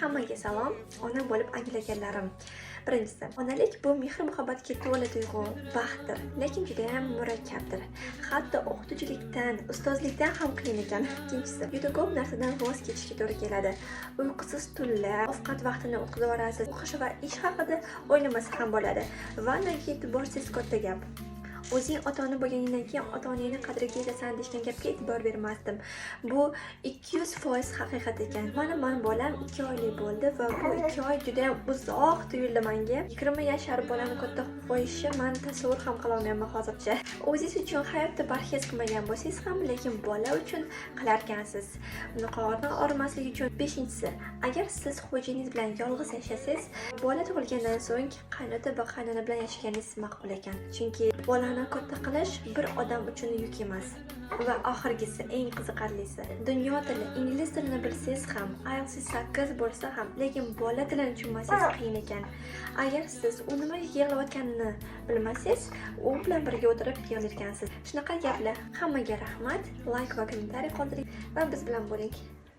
Hammaga salom, ona bo'lib anglaganlarim. Birinchisi, onalik bu mehr-muhabbatga to'la tuyg'u, baxtdir, lekin juda ham murakkabdir. Hatto o'qituvchilikdan, ustozlikdan ham qiyin ekan. Ikkinchisi, juda ko'p narsadan voz kechishga to'g'ri keladi. Uyqusiz tunlar, ovqat vaqtini o'qitvorasiz, o'qish va ish haqida o'ylamasa ham bo'ladi. Va nega yetib borsiz katta gap. O'zing ota-ona bo'lganingdan keyin ota-onangning qadriga yetasan degan gapga e'tibor bermasdim. Bu 200% haqiqat ekan. Mana bolam 2 oylik bo'ldi va bu 2 oy juda ham uzoq tuyuldi menga. 20 yashar bolani katta qilib qo'yishi men tasavvur ham qila olmayman hozircha. O'zingiz uchun hayotda parhez qilmagan bo'lsangiz ham, lekin bola uchun qilarkansiz. Uni qorni og'rimasligi uchun. 5-inchisi, agar siz xo'jayingiz bilan yolg'iz yashasangiz, bola tug'ilgandan so'ng qaynota va qaynona bilan yashaganingiz ma'qul ekan. Chunki bolani katta qilish bir odam uchun yuk emas. Va oxirgisi, eng qiziqarlisi, dunyo tili, ingliz tilini bilsangiz ham, IELTS 8 bo'lsa ham, lekin bola tilini tushunmasangiz qiyin ekan. Agar siz u nima yig'layotganini bilmasangiz, u bilan birga o'tirib yig'layotgansiz. Shunaqa gaplar. Hammaga rahmat, like va kommentariy qoldiring va biz bilan bo'ling.